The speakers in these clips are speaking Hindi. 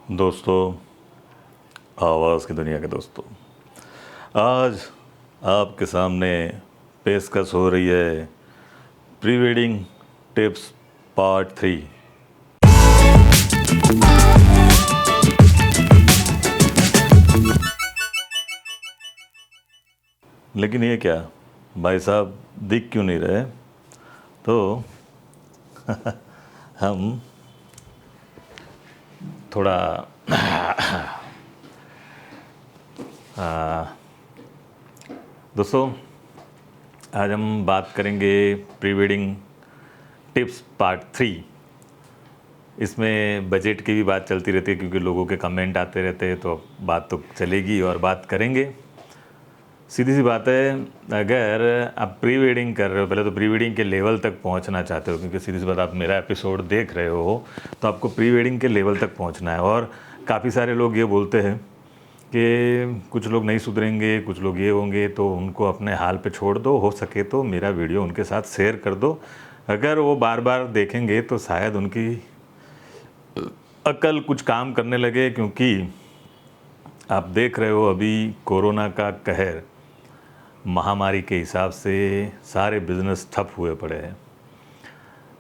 दोस्तों, आवाज़ की दुनिया के दोस्तों, आज आपके सामने पेशकश हो रही है प्री वेडिंग टिप्स पार्ट 3। लेकिन ये क्या भाई साहब दिख क्यों नहीं रहे? तो हम थोड़ा दोस्तों, आज हम बात करेंगे प्री वेडिंग टिप्स पार्ट 3। इसमें बजट की भी बात चलती रहती है क्योंकि लोगों के कमेंट आते रहते हैं, तो बात तो चलेगी और बात करेंगे। सीधी सी बात है, अगर आप प्री वेडिंग कर रहे हो, पहले तो प्री वेडिंग के लेवल तक पहुंचना चाहते हो, क्योंकि सीधी सी बात, आप मेरा एपिसोड देख रहे हो तो आपको प्री वेडिंग के लेवल तक पहुंचना है। और काफ़ी सारे लोग ये बोलते हैं कि कुछ लोग नहीं सुधरेंगे, कुछ लोग ये होंगे, तो उनको अपने हाल पे छोड़ दो। हो सके तो मेरा वीडियो उनके साथ शेयर कर दो। अगर वो बार बार देखेंगे तो शायद उनकी अकल कुछ काम करने लगे, क्योंकि आप देख रहे हो अभी कोरोना का कहर, महामारी के हिसाब से सारे बिजनेस ठप हुए पड़े हैं।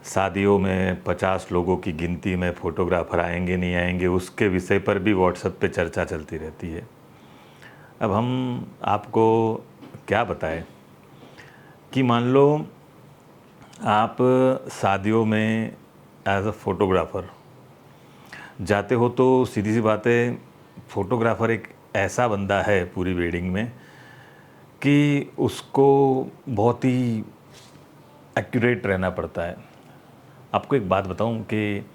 शादियों में 50 लोगों की गिनती में फ़ोटोग्राफ़र आएंगे नहीं आएंगे, उसके विषय पर भी व्हाट्सएप पे चर्चा चलती रहती है। अब हम आपको क्या बताएं कि मान लो आप शादियों में एज अ फ़ोटोग्राफ़र जाते हो, तो सीधी सी बात है, फ़ोटोग्राफ़र एक ऐसा बंदा है पूरी वेडिंग में कि उसको बहुत ही एक्यूरेट रहना पड़ता है। आपको एक बात बताऊं कि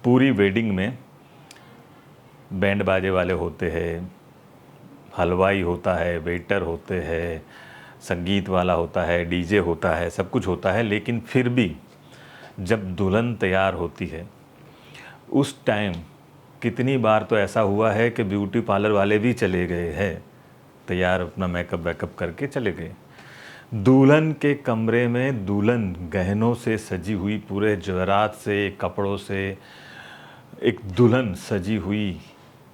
पूरी वेडिंग में बैंड बाजे वाले होते हैं, हलवाई होता है, वेटर होते हैं, संगीत वाला होता है, डीजे होता है, सब कुछ होता है। लेकिन फिर भी जब दुल्हन तैयार होती है उस टाइम कितनी बार तो ऐसा हुआ है कि ब्यूटी पार्लर वाले भी चले गए हैं, तैयार अपना मेकअप वेकअप करके चले गए। दुल्हन के कमरे में दुल्हन गहनों से सजी हुई, पूरे जवेरात से, कपड़ों से एक दुल्हन सजी हुई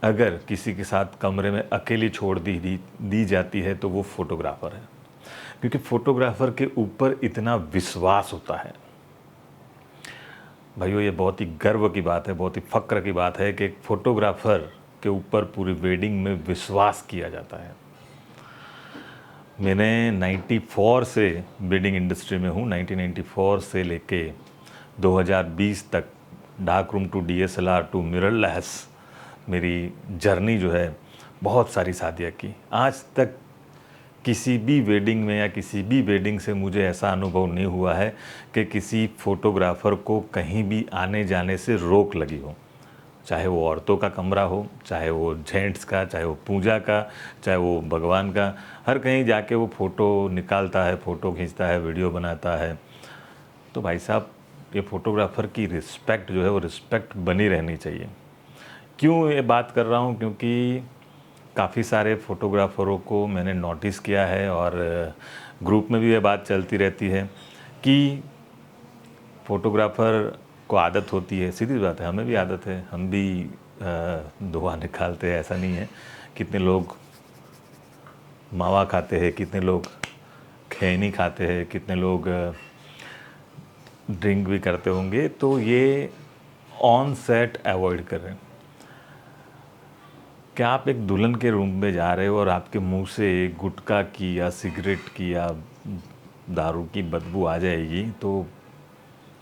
अगर किसी के साथ कमरे में अकेली छोड़ दी जाती है तो वो फोटोग्राफ़र है। क्योंकि फोटोग्राफ़र के ऊपर इतना विश्वास होता है भाइयों, ये बहुत ही गर्व की बात है, बहुत ही फ़क्र की बात है कि एक फ़ोटोग्राफ़र के ऊपर पूरी वेडिंग में विश्वास किया जाता है। मैंने 94 से वेडिंग इंडस्ट्री में हूँ। 1994 से लेके 2020 तक dark room to DSLR to mirrorless मेरी जर्नी जो है, बहुत सारी शादियाँ की। आज तक किसी भी वेडिंग में या किसी भी वेडिंग से मुझे ऐसा अनुभव नहीं हुआ है कि किसी फ़ोटोग्राफ़र को कहीं भी आने जाने से रोक लगी हो। चाहे वो औरतों का कमरा हो, चाहे वो जेंट्स का, चाहे वो पूजा का, चाहे वो भगवान का, हर कहीं जाके वो फ़ोटो निकालता है, फ़ोटो खींचता है, वीडियो बनाता है। तो भाई साहब, ये फ़ोटोग्राफ़र की रिस्पेक्ट जो है वो रिस्पेक्ट बनी रहनी चाहिए। क्यों ये बात कर रहा हूँ? क्योंकि काफ़ी सारे फ़ोटोग्राफ़रों को मैंने नोटिस किया है और ग्रुप में भी ये बात चलती रहती है कि फ़ोटोग्राफ़र को आदत होती है। सीधी बात है, हमें भी आदत है, हम भी धुआं निकालते हैं, ऐसा नहीं है। कितने लोग मावा खाते हैं, कितने लोग खैनी खाते हैं, कितने लोग ड्रिंक भी करते होंगे। तो ये ऑन सेट अवॉइड कर रहे हैं। क्या आप एक दुल्हन के रूम में जा रहे हो और आपके मुंह से गुटखा की या सिगरेट की या दारू की बदबू आ जाएगी, तो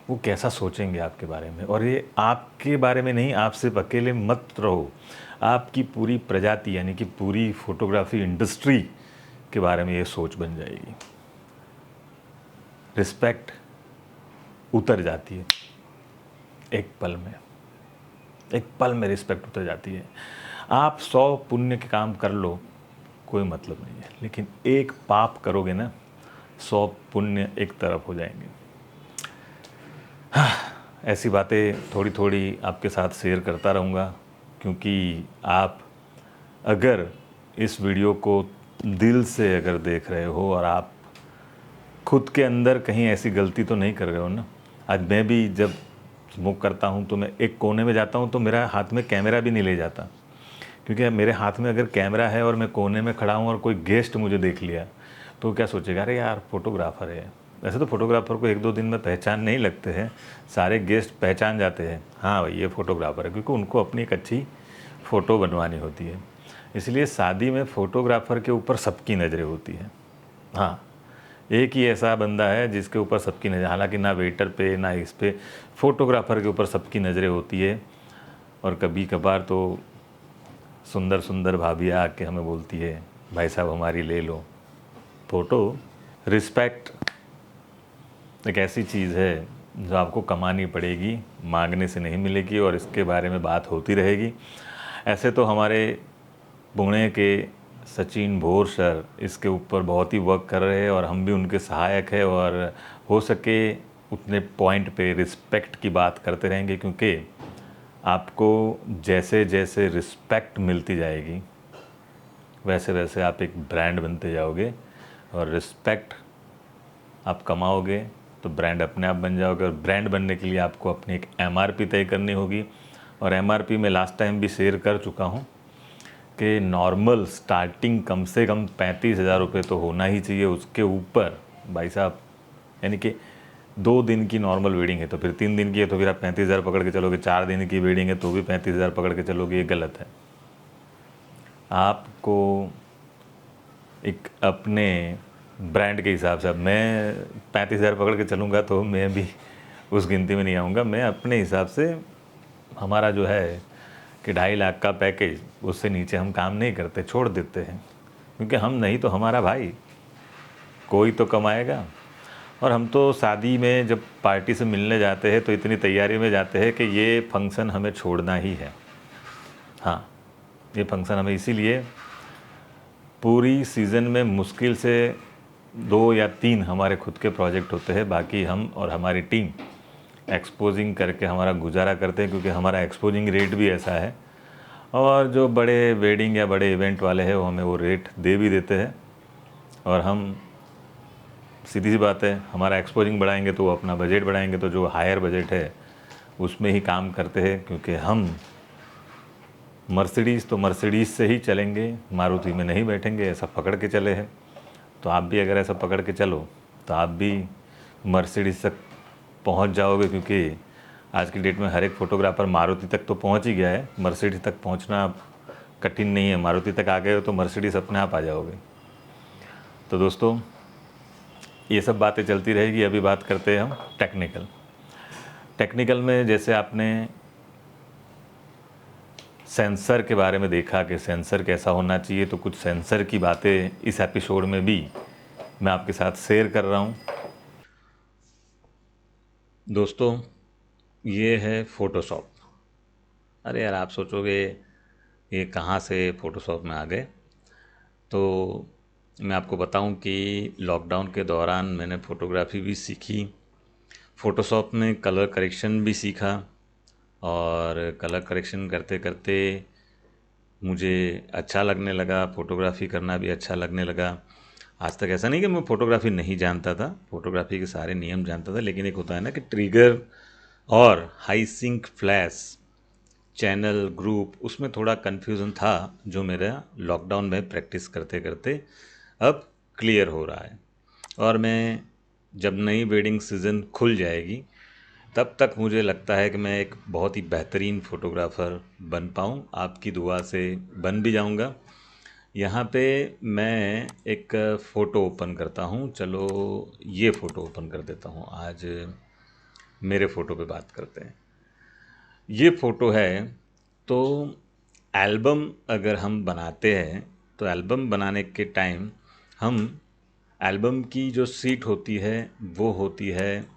वो कैसा सोचेंगे आपके बारे में? और ये आपके बारे में नहीं, आप सिर्फ अकेले मत रहो, आपकी पूरी प्रजाति यानी कि पूरी फोटोग्राफी इंडस्ट्री के बारे में ये सोच बन जाएगी। रिस्पेक्ट उतर जाती है एक पल में, एक पल में रिस्पेक्ट उतर जाती है। आप 100 पुण्य के काम कर लो, कोई मतलब नहीं है, लेकिन एक पाप करोगे ना, 100 पुण्य एक तरफ हो जाएंगे। ऐसी बातें थोड़ी थोड़ी आपके साथ शेयर करता रहूँगा, क्योंकि आप अगर इस वीडियो को दिल से अगर देख रहे हो और आप खुद के अंदर कहीं ऐसी गलती तो नहीं कर रहे हो ना। आज मैं भी जब स्मोक करता हूँ तो मैं एक कोने में जाता हूँ तो मेरा हाथ में कैमरा भी नहीं ले जाता, क्योंकि मेरे हाथ में अगर कैमरा है और मैं कोने में खड़ा हूँ और कोई गेस्ट मुझे देख लिया तो क्या सोचेगा, अरे यार फोटोग्राफर है। वैसे तो फोटोग्राफर को 1-2 दिन में पहचान नहीं लगते हैं, सारे गेस्ट पहचान जाते हैं, हाँ भाई ये फ़ोटोग्राफर है, क्योंकि उनको अपनी एक अच्छी फ़ोटो बनवानी होती है। इसलिए शादी में फ़ोटोग्राफर के ऊपर सबकी नज़रें होती हैं। हाँ, एक ही ऐसा बंदा है जिसके ऊपर सबकी नज़र, हालांकि ना वेटर पे ना इस पे, फ़ोटोग्राफर के ऊपर सबकी नज़रें होती है। और कभी कभार तो सुंदर सुंदर भाभियाँ आके हमें बोलती है, भाई साहब हमारी ले लो फ़ोटो। रिस्पेक्ट एक ऐसी चीज़ है जो आपको कमानी पड़ेगी, मांगने से नहीं मिलेगी, और इसके बारे में बात होती रहेगी। ऐसे तो हमारे पुणे के सचिन भोर सर इसके ऊपर बहुत ही वर्क कर रहे हैं और हम भी उनके सहायक हैं, और हो सके उतने पॉइंट पे रिस्पेक्ट की बात करते रहेंगे, क्योंकि आपको जैसे जैसे रिस्पेक्ट मिलती जाएगी वैसे वैसे आप एक ब्रांड बनते जाओगे, और रिस्पेक्ट आप कमाओगे तो ब्रांड अपने आप बन जाओगे। और ब्रांड बनने के लिए आपको अपनी एक MRP तय करनी होगी, और MRP मैं लास्ट टाइम भी शेयर कर चुका हूँ कि नॉर्मल स्टार्टिंग कम से कम 35,000 रुपये तो होना ही चाहिए। उसके ऊपर भाई साहब, यानी कि 2 दिन की नॉर्मल वेडिंग है तो फिर 3 दिन की है तो फिर आप 35,000 पकड़ के चलोगे, 4 दिन की वेडिंग है तो भी 35,000 पकड़ के चलोगे, ये गलत है। आपको एक अपने ब्रांड के हिसाब से, अब मैं 35,000 पकड़ के चलूँगा तो मैं भी उस गिनती में नहीं आऊँगा। मैं अपने हिसाब से, हमारा जो है कि 2.5 लाख का पैकेज, उससे नीचे हम काम नहीं करते, छोड़ देते हैं, क्योंकि हम नहीं तो हमारा भाई कोई तो कमाएगा। और हम तो शादी में जब पार्टी से मिलने जाते हैं तो इतनी तैयारी में जाते हैं कि ये फंक्शन हमें छोड़ना ही है। हाँ, ये फंक्शन हमें इसीलिए, पूरी सीज़न में मुश्किल से 2 या 3 हमारे खुद के प्रोजेक्ट होते हैं, बाकी हम और हमारी टीम एक्सपोजिंग करके हमारा गुजारा करते हैं, क्योंकि हमारा एक्सपोजिंग रेट भी ऐसा है। और जो बड़े वेडिंग या बड़े इवेंट वाले हैं वो हमें वो रेट दे भी देते हैं, और हम, सीधी सी बात है, हमारा एक्सपोजिंग बढ़ाएंगे तो वो अपना बजट बढ़ाएंगे, तो जो हायर बजट है उसमें ही काम करते हैं, क्योंकि हम मर्सिडीज़ तो मर्सिडीज़ से ही चलेंगे, मारुति में नहीं बैठेंगे, ऐसा पकड़ के चले हैं। तो आप भी अगर ऐसा पकड़ के चलो तो आप भी मर्सिडीज़ तक पहुंच जाओगे, क्योंकि आज की डेट में हर एक फ़ोटोग्राफ़र मारुति तक तो पहुंच ही गया है, मर्सिडीज़ तक पहुंचना कठिन नहीं है। मारुति तक आ गए हो तो मर्सिडीज़ अपने आप आ जाओगे। तो दोस्तों, ये सब बातें चलती रहेगी। अभी बात करते हैं हम टेक्निकल में। जैसे आपने सेंसर के बारे में देखा कि सेंसर कैसा होना चाहिए, तो कुछ सेंसर की बातें इस एपिसोड में भी मैं आपके साथ शेयर कर रहा हूँ। दोस्तों, ये है फ़ोटोशॉप। अरे यार, आप सोचोगे ये कहाँ से फ़ोटोशॉप में आ गए। तो मैं आपको बताऊं कि लॉकडाउन के दौरान मैंने फ़ोटोग्राफी भी सीखी, फ़ोटोशॉप में कलर करेक्शन भी सीखा, और कलर करेक्शन करते करते मुझे अच्छा लगने लगा, फ़ोटोग्राफ़ी करना भी अच्छा लगने लगा। आज तक ऐसा नहीं कि मैं फ़ोटोग्राफ़ी नहीं जानता था, फ़ोटोग्राफ़ी के सारे नियम जानता था, लेकिन एक होता है ना कि ट्रिगर और high sync flash, channel, group, उसमें थोड़ा कन्फ्यूज़न था, जो मेरा लॉकडाउन में प्रैक्टिस करते करते अब क्लियर हो रहा है। और मैं, जब नई वेडिंग सीज़न खुल जाएगी तब तक मुझे लगता है कि मैं एक बहुत ही बेहतरीन फ़ोटोग्राफ़र बन पाऊँ। आपकी दुआ से बन भी जाऊँगा। यहाँ पे मैं एक फ़ोटो ओपन करता हूँ। चलो ये फ़ोटो ओपन कर देता हूँ। आज मेरे फ़ोटो पे बात करते हैं। ये फ़ोटो है, तो एल्बम अगर हम बनाते हैं तो एल्बम बनाने के टाइम हम, एल्बम की जो सीट होती है वो होती है,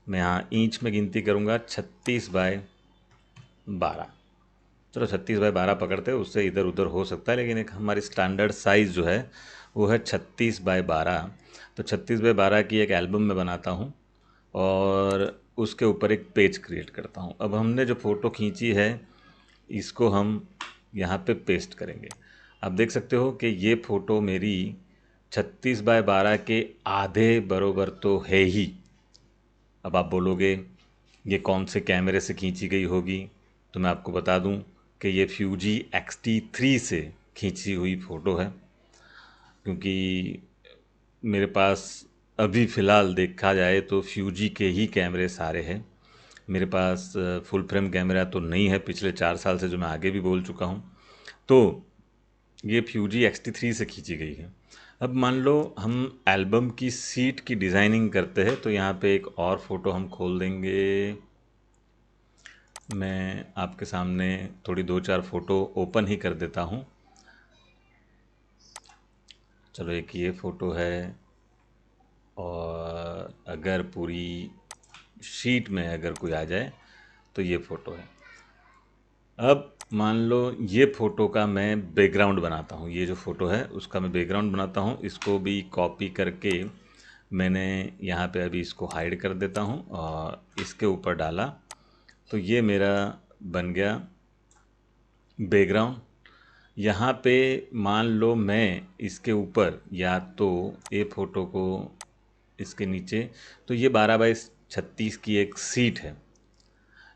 मैं यहाँ इंच में गिनती करूँगा, 36/12। चलो 36/12 पकड़ते हैं, उससे इधर उधर हो सकता है, लेकिन एक हमारी स्टैंडर्ड साइज़ जो है वो है 36/12। तो 36/12 की एक एल्बम में बनाता हूँ और उसके ऊपर एक पेज क्रिएट करता हूँ। अब हमने जो फ़ोटो खींची है इसको हम यहाँ पे पेस्ट करेंगे। आप देख सकते हो कि ये फ़ोटो मेरी 36x12 के आधे बरोबर तो है ही। अब आप बोलोगे ये कौन से कैमरे से खींची गई होगी, तो मैं आपको बता दूं कि ये फ्यूजी X-T3 से खींची हुई फ़ोटो है। क्योंकि मेरे पास अभी फ़िलहाल देखा जाए तो फ्यूजी के ही कैमरे सारे हैं। मेरे पास फुल फ्रेम कैमरा तो नहीं है पिछले 4 साल से, जो मैं आगे भी बोल चुका हूँ। तो ये फ्यूजी X-T3 से खींची गई है। अब मान लो हम एल्बम की सीट की डिज़ाइनिंग करते हैं, तो यहाँ पे एक और फ़ोटो हम खोल देंगे। मैं आपके सामने थोड़ी 2-4 फ़ोटो ओपन ही कर देता हूँ। चलो, एक ये फ़ोटो है, और अगर पूरी शीट में अगर कोई आ जाए तो ये फ़ोटो है। अब मान लो ये फ़ोटो का मैं बैकग्राउंड बनाता हूँ, ये जो फ़ोटो है उसका मैं बैकग्राउंड बनाता हूँ। इसको भी कॉपी करके मैंने यहाँ पे अभी इसको हाइड कर देता हूँ और इसके ऊपर डाला, तो ये मेरा बन गया बैकग्राउंड। यहाँ पे मान लो मैं इसके ऊपर या तो ये फ़ोटो को इसके नीचे, तो ये 12x36 की एक सीट है,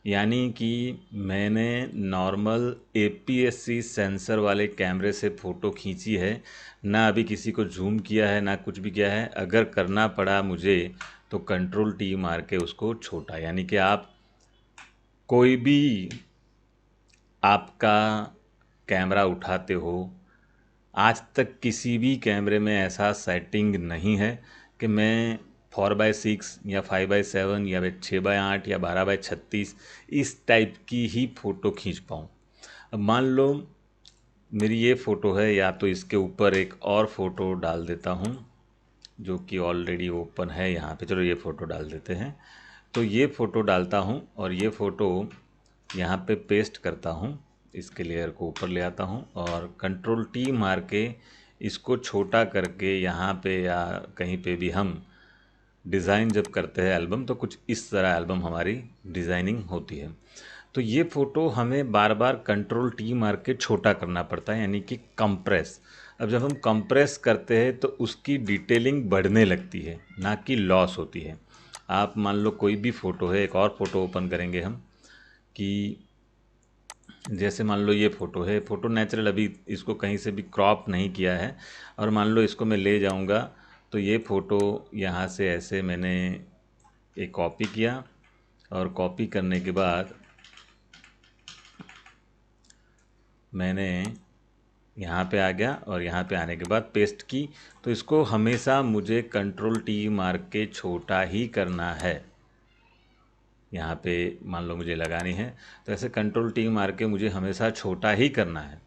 यानी कि मैंने नॉर्मल APS-C सेंसर वाले कैमरे से फ़ोटो खींची है, ना अभी किसी को जूम किया है ना कुछ भी किया है। अगर करना पड़ा मुझे तो Ctrl+T मार के उसको छोटा, यानी कि आप कोई भी आपका कैमरा उठाते हो, आज तक किसी भी कैमरे में ऐसा सेटिंग नहीं है कि मैं 4x6 या 5x7 या 6x8 या 12x36 इस टाइप की ही फ़ोटो खींच पाऊँ। अब मान लो मेरी ये फ़ोटो है, या तो इसके ऊपर एक और फ़ोटो डाल देता हूँ जो कि ऑलरेडी ओपन है यहाँ पे। चलो ये फ़ोटो डाल देते हैं। तो ये फ़ोटो डालता हूँ और ये फ़ोटो यहाँ पे पेस्ट करता हूँ, इसके लेयर को ऊपर ले आता हूँ और Ctrl+T मार के इसको छोटा करके यहाँ पे या कहीं पे भी हम डिज़ाइन जब करते हैं एल्बम, तो कुछ इस तरह एल्बम हमारी डिज़ाइनिंग होती है। तो ये फ़ोटो हमें बार बार Ctrl+T मार के छोटा करना पड़ता है, यानी कि कंप्रेस। अब जब हम कंप्रेस करते हैं तो उसकी डिटेलिंग बढ़ने लगती है, ना कि लॉस होती है। आप मान लो कोई भी फ़ोटो है, एक और फ़ोटो ओपन करेंगे हम, कि जैसे मान लो ये फ़ोटो है, फ़ोटो नेचुरल, अभी इसको कहीं से भी क्रॉप नहीं किया है, और मान लो इसको मैं ले जाऊंगा, तो ये फ़ोटो यहाँ से ऐसे मैंने एक कॉपी किया, और कॉपी करने के बाद मैंने यहाँ पे आ गया, और यहाँ पे आने के बाद पेस्ट की। तो इसको हमेशा मुझे Ctrl+T मार के छोटा ही करना है। यहाँ पे मान लो मुझे लगानी है, तो ऐसे Ctrl+T मार के मुझे हमेशा छोटा ही करना है,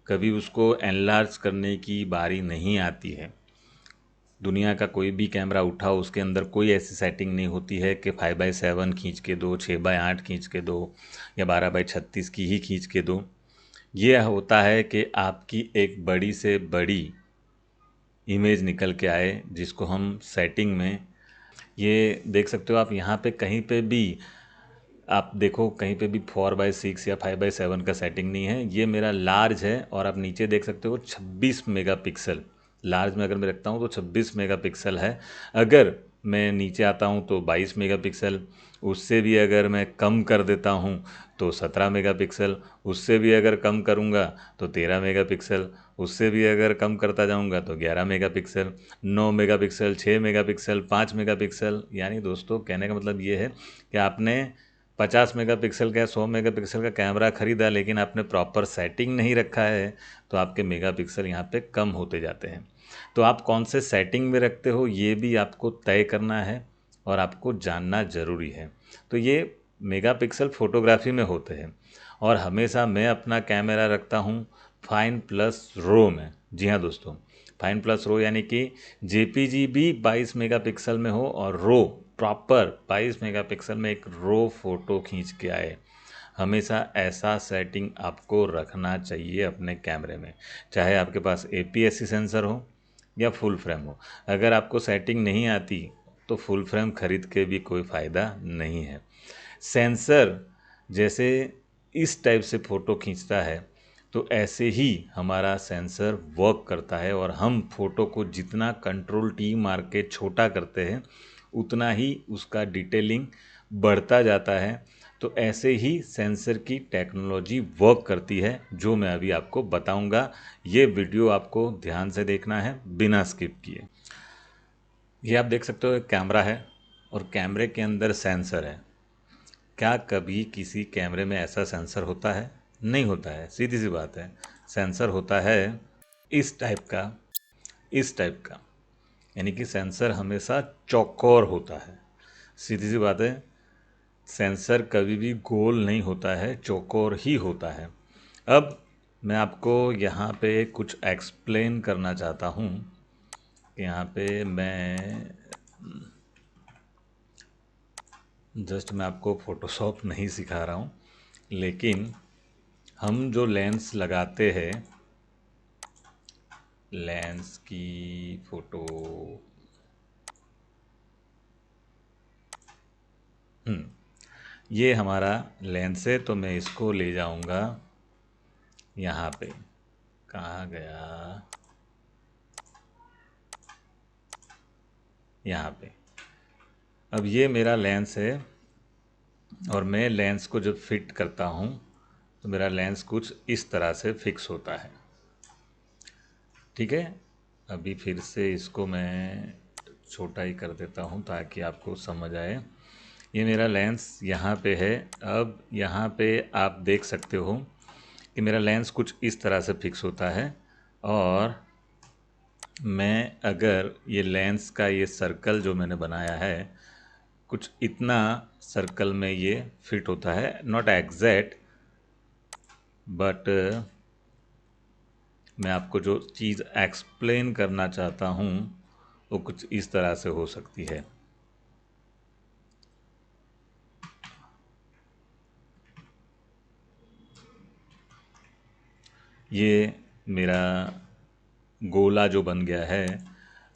कभी उसको एनलार्ज करने की बारी नहीं आती है। दुनिया का कोई भी कैमरा उठाओ, उसके अंदर कोई ऐसी सेटिंग नहीं होती है कि 5x7 खींच के दो, 6x8 खींच के दो, या 12x36 की ही खींच के दो। ये होता है कि आपकी एक बड़ी से बड़ी इमेज निकल के आए, जिसको हम सेटिंग में, ये देख सकते हो आप यहाँ पे कहीं पे भी, आप देखो कहीं पे भी 4x6 या 5x7 का सेटिंग नहीं है। ये मेरा लार्ज है, और आप नीचे देख सकते हो 26 मेगापिक्सल। लार्ज में अगर मैं रखता हूँ तो 26 मेगापिक्सल है। अगर मैं नीचे आता हूँ तो 22 मेगापिक्सल, उससे भी अगर मैं कम कर देता हूँ तो 17 मेगापिक्सल, उससे भी अगर कम करूँगा तो 13 मेगापिक्सल, उससे भी अगर कम करता जाऊँगा तो 11 मेगापिक्सल, 9 मेगापिक्सल, 6 मेगापिक्सल, 5 मेगापिक्सल। यानी दोस्तों, कहने का मतलब ये है कि आपने 50 मेगापिक्सल का 100 मेगापिक्सल का कैमरा ख़रीदा, लेकिन आपने प्रॉपर सेटिंग नहीं रखा है, तो आपके मेगापिक्सल यहाँ पे कम होते जाते हैं। तो आप कौन से सेटिंग में रखते हो, ये भी आपको तय करना है और आपको जानना ज़रूरी है। तो ये मेगापिक्सल फ़ोटोग्राफी में होते हैं, और हमेशा मैं अपना कैमरा रखता हूँ फाइन प्लस रो में। जी हाँ दोस्तों, फाइन प्लस रो, यानी कि JPG भी 22 मेगापिक्सल में हो और रो प्रॉपर 22 मेगापिक्सल में एक रो फोटो खींच के आए। हमेशा ऐसा सेटिंग आपको रखना चाहिए अपने कैमरे में, चाहे आपके पास APS-C सेंसर हो या फुल फ्रेम हो। अगर आपको सेटिंग नहीं आती तो फुल फ्रेम ख़रीद के भी कोई फ़ायदा नहीं है। सेंसर जैसे इस टाइप से फ़ोटो खींचता है, तो ऐसे ही हमारा सेंसर वर्क करता है और हम फ़ोटो को जितना कंट्रोल टी मार के छोटा करते हैं उतना ही उसका डिटेलिंग बढ़ता जाता है। तो ऐसे ही सेंसर की टेक्नोलॉजी वर्क करती है, जो मैं अभी आपको बताऊंगा। ये वीडियो आपको ध्यान से देखना है बिना स्किप किए। ये आप देख सकते हो एक कैमरा है और कैमरे के अंदर सेंसर है। क्या कभी किसी कैमरे में ऐसा सेंसर होता है? नहीं होता है, सीधी सी बात है। सेंसर होता है इस टाइप का, इस टाइप का, यानी कि सेंसर हमेशा चौकोर होता है। सीधी सी बात है, सेंसर कभी भी गोल नहीं होता है, चौकोर ही होता है। अब मैं आपको यहाँ पे कुछ एक्सप्लेन करना चाहता हूँ। यहाँ पे मैं आपको फ़ोटोशॉप नहीं सिखा रहा हूँ, लेकिन हम जो लेंस लगाते हैं, लेंस की फ़ोटो, ये हमारा लेंस है, तो मैं इसको ले जाऊंगा यहाँ पे। कहाँ गया? यहाँ पे। अब ये मेरा लेंस है और मैं लेंस को जब फिट करता हूँ तो मेरा लेंस कुछ इस तरह से फिक्स होता है। ठीक है, अभी फिर से इसको मैं छोटा ही कर देता हूँ ताकि आपको समझ आए। ये मेरा लेंस यहाँ पे है। अब यहाँ पे आप देख सकते हो कि मेरा लेंस कुछ इस तरह से फिक्स होता है और मैं अगर ये लेंस का ये सर्कल जो मैंने बनाया है कुछ इतना सर्कल में ये फिट होता है, नॉट एग्जैक्ट, बट मैं आपको जो चीज़ एक्सप्लेन करना चाहता हूँ वो कुछ इस तरह से हो सकती है। ये मेरा गोला जो बन गया है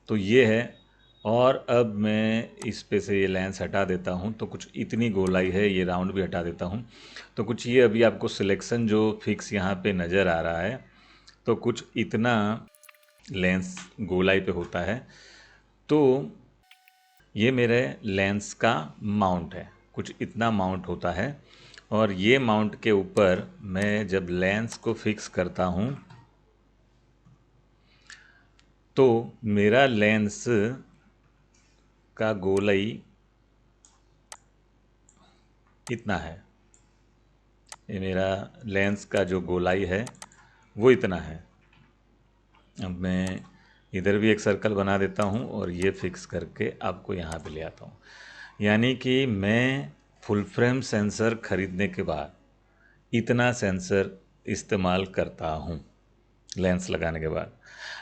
तो ये है। और अब मैं इस पे से ये लेंस हटा देता हूँ तो कुछ इतनी गोलाई है, ये राउंड भी हटा देता हूँ तो कुछ ये अभी आपको सिलेक्शन जो फिक्स यहाँ पे नज़र आ रहा है, तो कुछ इतना लेंस गोलाई पे होता है। तो ये मेरे लेंस का माउंट है, कुछ इतना माउंट होता है और ये माउंट के ऊपर मैं जब लेंस को फिक्स करता हूँ तो मेरा लेंस का गोलाई इतना है। ये मेरा लेंस का जो गोलाई है वो इतना है। अब मैं इधर भी एक सर्कल बना देता हूँ और ये फिक्स करके आपको यहाँ पे ले आता हूँ। यानी कि मैं फुल फ्रेम सेंसर ख़रीदने के बाद इतना सेंसर इस्तेमाल करता हूँ लेंस लगाने के बाद।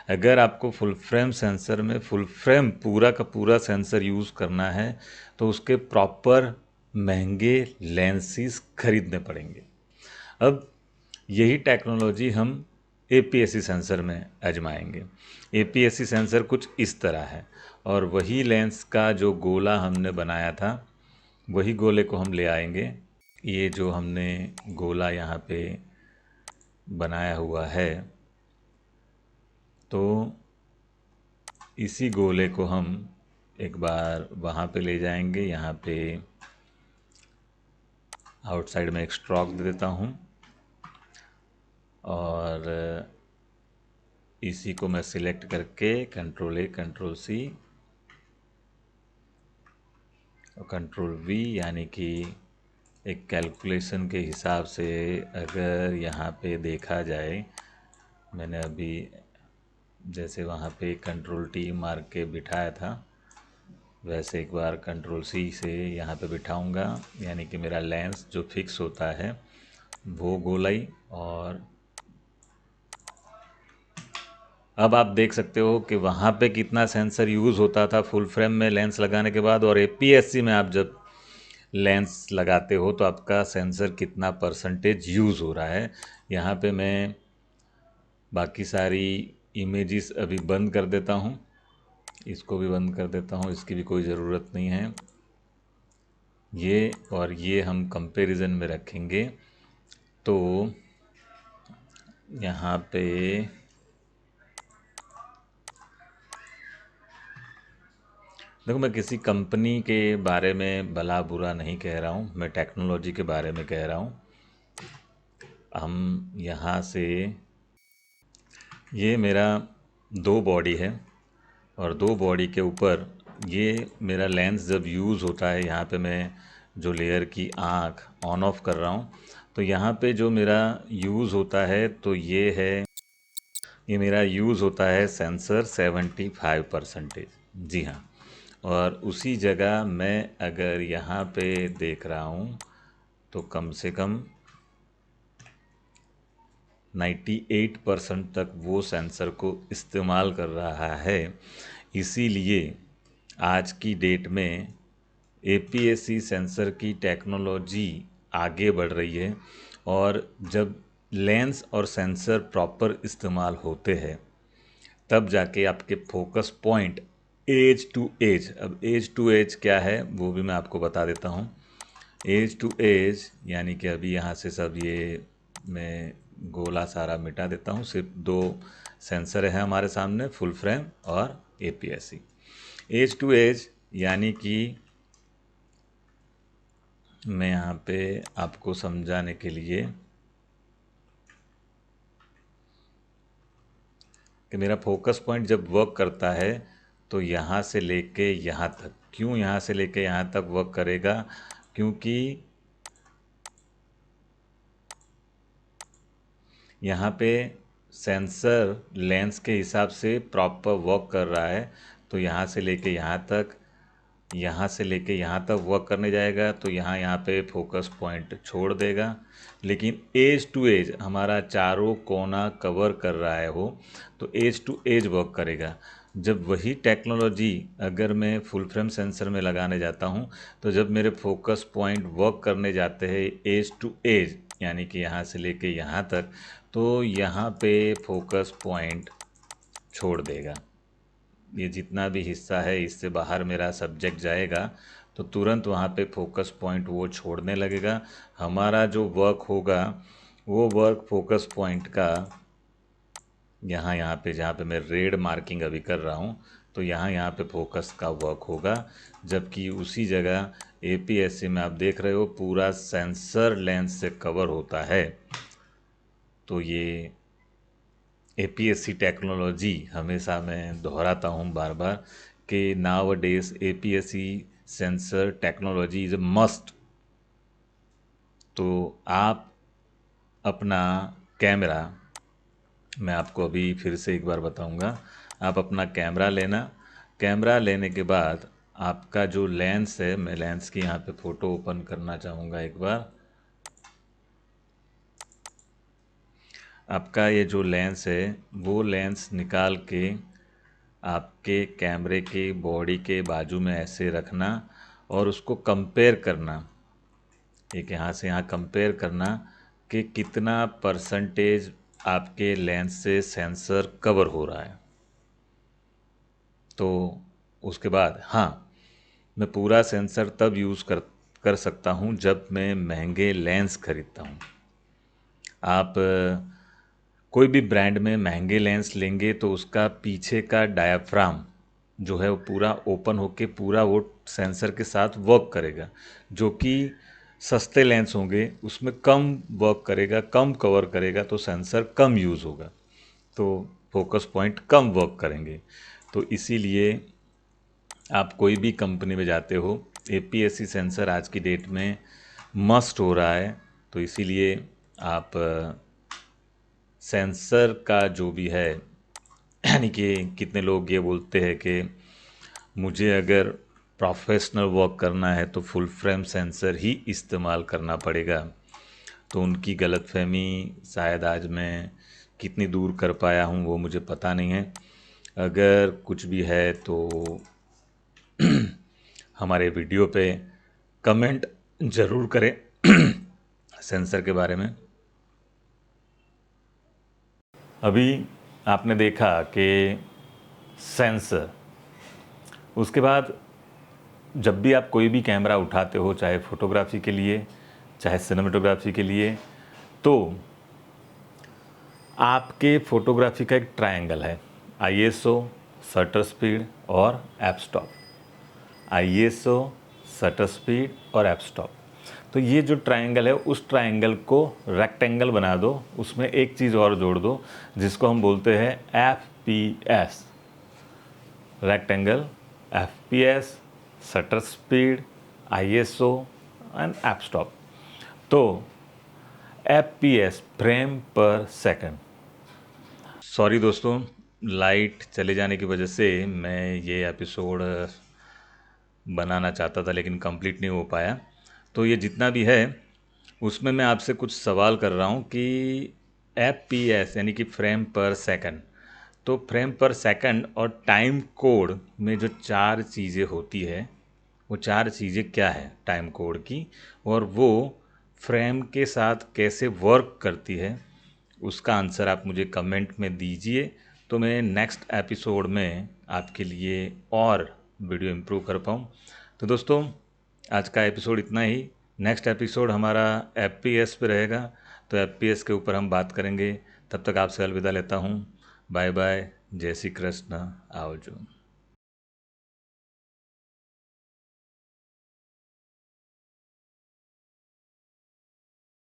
अगर आपको फुल फ्रेम सेंसर में फुल फ्रेम पूरा का पूरा सेंसर यूज़ करना है तो उसके प्रॉपर महंगे लेंसेस खरीदने पड़ेंगे। अब यही टेक्नोलॉजी हम APS-C सेंसर में आजमाएंगे। APS-C सेंसर कुछ इस तरह है और वही लेंस का जो गोला हमने बनाया था वही गोले को हम ले आएंगे। ये जो हमने गोला यहाँ पे बनाया हुआ है तो इसी गोले को हम एक बार वहाँ पे ले जाएंगे। यहाँ पे आउटसाइड में एक स्ट्रोक दे देता हूँ और इसी को मैं सिलेक्ट करके Ctrl+A Ctrl+C और Ctrl+V, यानी कि एक कैलकुलेशन के हिसाब से अगर यहाँ पे देखा जाए, मैंने अभी जैसे वहाँ पे Ctrl+T मार के बिठाया था वैसे एक बार Ctrl+C से यहाँ पे बिठाऊँगा, यानी कि मेरा लेंस जो फिक्स होता है वो गोलाई। और अब आप देख सकते हो कि वहाँ पे कितना सेंसर यूज़ होता था फुल फ्रेम में लेंस लगाने के बाद, और APS-C में आप जब लेंस लगाते हो तो आपका सेंसर कितना परसेंटेज यूज़ हो रहा है। यहाँ पे मैं बाकी सारी इमेजेस अभी बंद कर देता हूँ, इसको भी बंद कर देता हूँ, इसकी भी कोई ज़रूरत नहीं है। ये और ये हम कंपैरिजन में रखेंगे तो यहाँ पे देखो, मैं किसी कंपनी के बारे में भला बुरा नहीं कह रहा हूँ, मैं टेक्नोलॉजी के बारे में कह रहा हूँ। हम यहाँ से, ये मेरा दो बॉडी है और दो बॉडी के ऊपर ये मेरा लेंस जब यूज़ होता है, यहाँ पे मैं जो लेयर की आँख ऑन ऑफ कर रहा हूँ, तो यहाँ पे जो मेरा यूज़ होता है तो ये मेरा यूज़ होता है सेंसर 75%। जी हाँ। और उसी जगह मैं अगर यहाँ पे देख रहा हूँ तो कम से कम 98% तक वो सेंसर को इस्तेमाल कर रहा है। इसीलिए आज की डेट में एपीएससी सेंसर की टेक्नोलॉजी आगे बढ़ रही है, और जब लेंस और सेंसर प्रॉपर इस्तेमाल होते हैं तब जाके आपके focus point edge to edge, अब एज टू एज क्या है वो भी मैं आपको बता देता हूँ। एज टू एज यानी कि अभी यहाँ से सब ये मैं गोला सारा मिटा देता हूँ, सिर्फ दो सेंसर है हमारे सामने, फुल फ्रेम और एपीएससी। एज टू एज यानी कि मैं यहाँ पे आपको समझाने के लिए कि मेरा फोकस पॉइंट जब वर्क करता है तो यहाँ से लेके यहाँ तक, क्यों यहाँ से लेके यहाँ तक वर्क करेगा, क्योंकि यहाँ पे सेंसर लेंस के हिसाब से प्रॉपर वर्क कर रहा है, तो यहाँ से लेके यहाँ तक, यहाँ से लेके यहाँ तक वर्क करने जाएगा, तो यहाँ पे फोकस पॉइंट छोड़ देगा। लेकिन एज टू एज हमारा चारों कोना कवर कर रहा है वो, तो एज टू एज वर्क करेगा। जब वही टेक्नोलॉजी अगर मैं फुल फ्रेम सेंसर में लगाने जाता हूँ, तो जब मेरे फोकस पॉइंट वर्क करने जाते हैं एज टू एज यानी कि यहाँ से लेके यहाँ तक, तो यहाँ पे फोकस पॉइंट छोड़ देगा। ये जितना भी हिस्सा है इससे बाहर मेरा सब्जेक्ट जाएगा तो तुरंत वहाँ पे फोकस पॉइंट वो छोड़ने लगेगा। हमारा जो वर्क होगा वो वर्क फोकस पॉइंट का यहाँ पे, जहाँ पे मैं रेड मार्किंग अभी कर रहा हूँ, तो यहाँ पे फोकस का वर्क होगा। जबकि उसी जगह एपीएससी में आप देख रहे हो पूरा सेंसर लेंस से कवर होता है। तो ये एपीएससी टेक्नोलॉजी हमेशा मैं दोहराता हूँ बार बार कि now days APSC sensor technology is a must. तो आप अपना कैमरा, मैं आपको अभी फिर से एक बार बताऊंगा, आप अपना कैमरा लेना, कैमरा लेने के बाद आपका जो लेंस है, मैं लेंस की यहाँ पे फ़ोटो ओपन करना चाहूँगा एक बार। आपका ये जो लेंस है वो लेंस निकाल के आपके कैमरे के बॉडी के बाजू में ऐसे रखना और उसको कंपेयर करना, एक यहाँ से यहाँ कंपेयर करना कि कितना परसेंटेज आपके लेंस से सेंसर कवर हो रहा है। तो उसके बाद हाँ, मैं पूरा सेंसर तब यूज़ कर सकता हूँ जब मैं महंगे लेंस खरीदता हूँ। आप कोई भी ब्रांड में महंगे लेंस लेंगे तो उसका पीछे का डायाफ्राम जो है वो पूरा ओपन होके पूरा वो सेंसर के साथ वर्क करेगा, जो कि सस्ते लेंस होंगे उसमें कम वर्क करेगा, कम कवर करेगा, तो सेंसर कम यूज़ होगा, तो फोकस पॉइंट कम वर्क करेंगे। तो इसीलिए आप कोई भी कंपनी में जाते हो, एपीएससी सेंसर आज की डेट में मस्ट हो रहा है। तो इसीलिए आप सेंसर का जो भी है, यानी कि कितने लोग ये बोलते हैं कि मुझे अगर प्रोफेशनल वर्क करना है तो फुल फ्रेम सेंसर ही इस्तेमाल करना पड़ेगा, तो उनकी गलतफहमी शायद आज मैं कितनी दूर कर पाया हूँ वो मुझे पता नहीं है। अगर कुछ भी है तो हमारे वीडियो पे कमेंट ज़रूर करें सेंसर के बारे में। अभी आपने देखा कि सेंसर, उसके बाद जब भी आप कोई भी कैमरा उठाते हो, चाहे फ़ोटोग्राफी के लिए चाहे सिनेमेटोग्राफी के लिए, तो आपके फोटोग्राफी का एक ट्रायंगल है, ISO, शटर स्पीड और app stop. ISO, shutter speed और एप स्टॉप। तो ये जो ट्रायंगल है, उस ट्रायंगल को रेक्टेंगल बना दो, उसमें एक चीज़ और जोड़ दो जिसको हम बोलते हैं FPS। Rectangle, FPS, shutter speed, ISO and app stop. तो FPS, फ्रेम पर सेकंड। सॉरी दोस्तों, लाइट चले जाने की वजह से मैं ये एपिसोड बनाना चाहता था लेकिन कंप्लीट नहीं हो पाया। तो ये जितना भी है उसमें मैं आपसे कुछ सवाल कर रहा हूँ कि FPS यानी कि फ्रेम पर सेकंड, तो फ्रेम पर सेकंड और टाइम कोड में जो 4 चीज़ें होती है, वो 4 चीज़ें क्या है टाइम कोड की, और वो फ्रेम के साथ कैसे वर्क करती है, उसका आंसर आप मुझे कमेंट में दीजिए। तो मैं नेक्स्ट एपिसोड में आपके लिए और वीडियो इम्प्रूव कर पाऊँ। तो दोस्तों, आज का एपिसोड इतना ही। नेक्स्ट एपिसोड हमारा FPS पे रहेगा, तो FPS के ऊपर हम बात करेंगे। तब तक आपसे अलविदा लेता हूँ। बाय बाय, जय श्री कृष्ण, आओ जो।